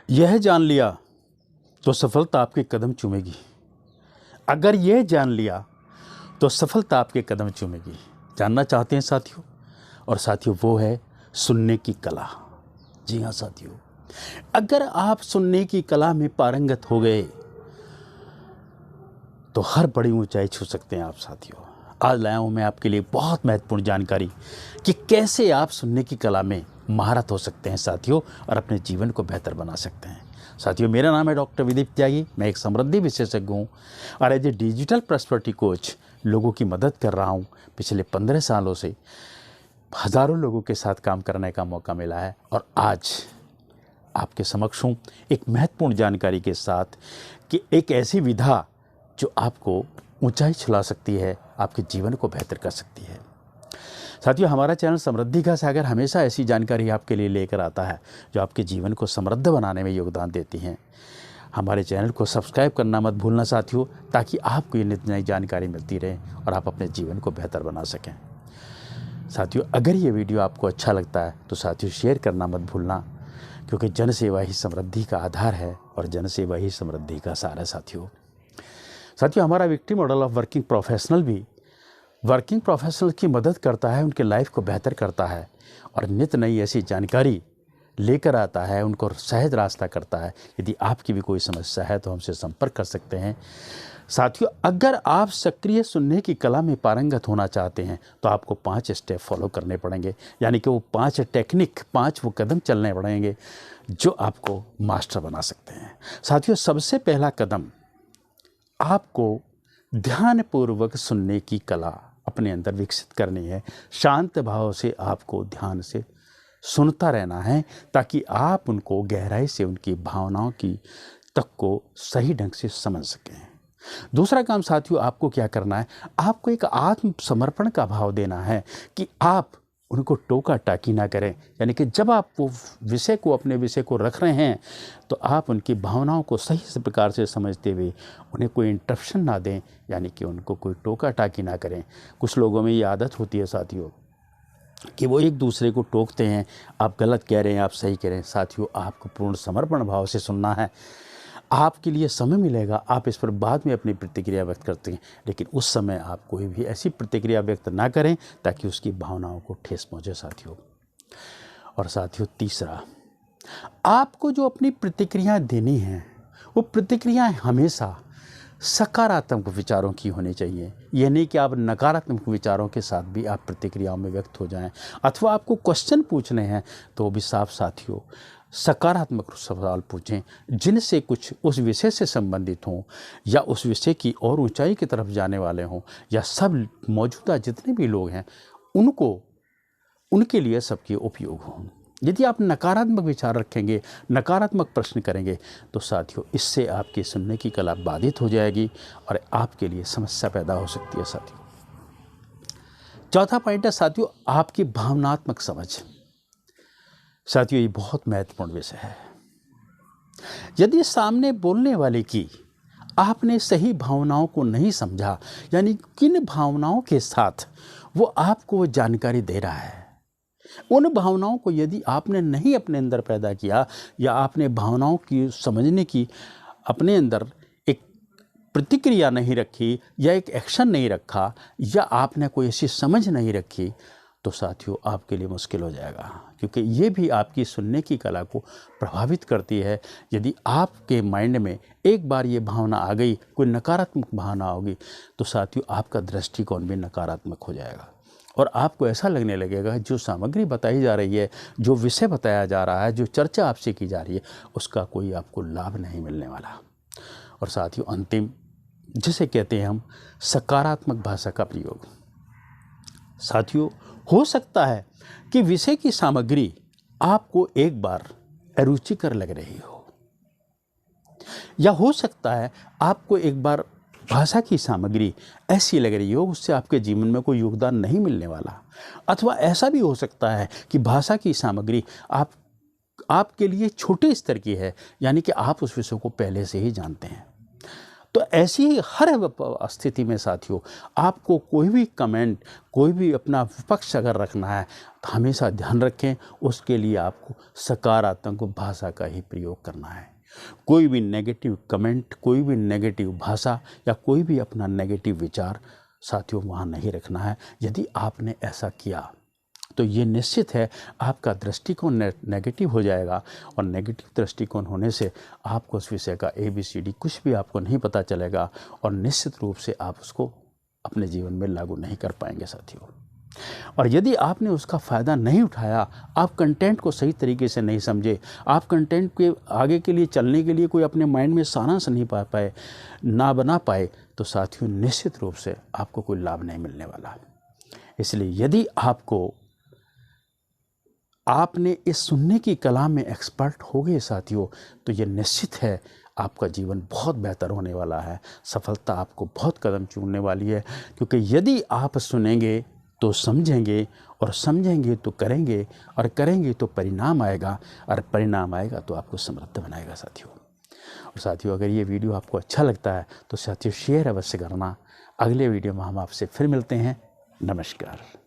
यह जान लिया तो सफलता आपके कदम चूमेगी। अगर यह जान लिया तो सफलता आपके कदम चूमेगी। जानना चाहते हैं साथियों? और साथियों वो है सुनने की कला। जी हाँ साथियों, अगर आप सुनने की कला में पारंगत हो गए तो हर बड़ी ऊंचाई छू सकते हैं आप साथियों। आज लाया हूँ मैं आपके लिए बहुत महत्वपूर्ण जानकारी कि कैसे आप सुनने की कला में महारत हो सकते हैं साथियों, और अपने जीवन को बेहतर बना सकते हैं। साथियों, मेरा नाम है डॉक्टर विदीप त्यागी। मैं एक समृद्धि विशेषज्ञ हूँ और as a digital prosperity coach लोगों की मदद कर रहा हूँ। पिछले 15 सालों से हज़ारों लोगों के साथ काम करने का मौका मिला है और आज आपके समक्ष हूँ एक महत्वपूर्ण जानकारी के साथ कि एक ऐसी विधा जो आपको ऊंचाई छुला सकती है, आपके जीवन को बेहतर कर सकती है। साथियों, हमारा चैनल समृद्धि का सागर हमेशा ऐसी जानकारी आपके लिए लेकर आता है जो आपके जीवन को समृद्ध बनाने में योगदान देती हैं। हमारे चैनल को सब्सक्राइब करना मत भूलना साथियों, ताकि आपको ये नित नई जानकारी मिलती रहे और आप अपने जीवन को बेहतर बना सकें। साथियों, अगर ये वीडियो आपको अच्छा लगता है तो साथियों शेयर करना मत भूलना, क्योंकि जन सेवा ही समृद्धि का आधार है और जन सेवा ही समृद्धि का सार है। साथियों, हमारा victory model of working professional भी वर्किंग प्रोफेशनल की मदद करता है, उनके लाइफ को बेहतर करता है और नित नई ऐसी जानकारी लेकर आता है, उनको सहज रास्ता करता है। यदि आपकी भी कोई समस्या है तो हमसे संपर्क कर सकते हैं। साथियों, अगर आप सक्रिय सुनने की कला में पारंगत होना चाहते हैं तो आपको 5 स्टेप फॉलो करने पड़ेंगे, यानी कि वो 5 टेक्निक, 5 वो कदम चलने पड़ेंगे जो आपको मास्टर बना सकते हैं। साथियों, सबसे पहला कदम, आपको ध्यानपूर्वक सुनने की कला अपने अंदर विकसित करनी है। शांत भाव से आपको ध्यान से सुनता रहना है ताकि आप उनको गहराई से, उनकी भावनाओं की तक को सही ढंग से समझ सकें। दूसरा काम साथियों, आपको क्या करना है, आपको एक आत्मसमर्पण का भाव देना है कि आप उनको टोका टाकी ना करें, यानी कि जब आप वो विषय को, अपने विषय को रख रहे हैं तो आप उनकी भावनाओं को सही प्रकार से समझते हुए उन्हें कोई इंटरप्शन ना दें, यानी कि उनको कोई टोका टाकी ना करें। कुछ लोगों में ये आदत होती है साथियों कि वो एक दूसरे को टोकते हैं, आप गलत कह रहे हैं, आप सही कह रहे हैं। साथियों, आपको पूर्ण समर्पण भाव से सुनना है। आपके लिए समय मिलेगा, आप इस पर बाद में अपनी प्रतिक्रिया व्यक्त करते हैं, लेकिन उस समय आप कोई भी ऐसी प्रतिक्रिया व्यक्त ना करें ताकि उसकी भावनाओं को ठेस पहुंचे साथियों। और साथियों, तीसरा, आपको जो अपनी प्रतिक्रिया देनी है वो प्रतिक्रियाएं हमेशा सकारात्मक विचारों की होनी चाहिए। यह नहीं कि आप नकारात्मक विचारों के साथ भी आप प्रतिक्रियाओं में व्यक्त हो जाएं, अथवा आपको क्वेश्चन पूछने हैं तो भी साफ साथियों सकारात्मक सवाल पूछें, जिनसे कुछ उस विषय से संबंधित हों या उस विषय की और ऊंचाई की तरफ जाने वाले हों, या सब मौजूदा जितने भी लोग हैं उनके लिए सबके उपयोग हों। यदि आप नकारात्मक विचार रखेंगे, नकारात्मक प्रश्न करेंगे तो साथियों इससे आपकी सुनने की कला बाधित हो जाएगी और आपके लिए समस्या पैदा हो सकती है साथियों। चौथा पॉइंट है साथियों, आपकी भावनात्मक समझ। साथियों, ये बहुत महत्वपूर्ण विषय है। यदि सामने बोलने वाले की आपने सही भावनाओं को नहीं समझा, यानी किन भावनाओं के साथ वो आपको जानकारी दे रहा है, उन भावनाओं को यदि आपने नहीं अपने अंदर पैदा किया, या आपने भावनाओं की समझने की अपने अंदर एक प्रतिक्रिया नहीं रखी, या एक एक्शन नहीं रखा, या आपने कोई ऐसी समझ नहीं रखी, तो साथियों आपके लिए मुश्किल हो जाएगा, क्योंकि ये भी आपकी सुनने की कला को प्रभावित करती है। यदि आपके माइंड में एक बार ये भावना आ गई, कोई नकारात्मक भावना होगी, तो साथियों आपका दृष्टिकोण भी नकारात्मक हो जाएगा और आपको ऐसा लगने लगेगा जो सामग्री बताई जा रही है, जो विषय बताया जा रहा है, जो चर्चा आपसे की जा रही है, उसका कोई आपको लाभ नहीं मिलने वाला। और साथियों, अंतिम, जिसे कहते हैं हम सकारात्मक भाषा का प्रयोग। साथियों, हो सकता है कि विषय की सामग्री आपको एक बार अरुचिकर लग रही हो, या हो सकता है आपको एक बार भाषा की सामग्री ऐसी लग रही हो उससे आपके जीवन में कोई योगदान नहीं मिलने वाला, अथवा ऐसा भी हो सकता है कि भाषा की सामग्री आपके लिए छोटे स्तर की है, यानी कि आप उस विषय को पहले से ही जानते हैं। तो ऐसी ही हर स्थिति में साथियों, आपको कोई भी कमेंट, कोई भी अपना विपक्ष अगर रखना है तो हमेशा ध्यान रखें, उसके लिए आपको सकारात्मक भाषा का ही प्रयोग करना है। कोई भी नेगेटिव कमेंट, कोई भी नेगेटिव भाषा या कोई भी अपना नेगेटिव विचार साथियों वहाँ नहीं रखना है। यदि आपने ऐसा किया तो ये निश्चित है आपका दृष्टिकोण नेगेटिव हो जाएगा, और नेगेटिव दृष्टिकोण होने से आपको उस विषय का ABCD कुछ भी आपको नहीं पता चलेगा, और निश्चित रूप से आप उसको अपने जीवन में लागू नहीं कर पाएंगे साथियों। और यदि आपने उसका फ़ायदा नहीं उठाया, आप कंटेंट को सही तरीके से नहीं समझे, आप कंटेंट के आगे के लिए चलने के लिए कोई अपने माइंड में सारांश नहीं ना बना पाए, तो साथियों निश्चित रूप से आपको कोई लाभ नहीं मिलने वाला। इसलिए यदि आपने इस सुनने की कला में एक्सपर्ट हो गए साथियों, तो ये निश्चित है आपका जीवन बहुत बेहतर होने वाला है। सफलता आपको बहुत कदम चूमने वाली है, क्योंकि यदि आप सुनेंगे तो समझेंगे, और समझेंगे तो करेंगे, और करेंगे तो परिणाम आएगा, और परिणाम आएगा तो आपको समृद्ध बनाएगा साथियों। और साथियों, अगर ये वीडियो आपको अच्छा लगता है तो साथियों शेयर अवश्य करना। अगले वीडियो में हम आपसे फिर मिलते हैं। नमस्कार।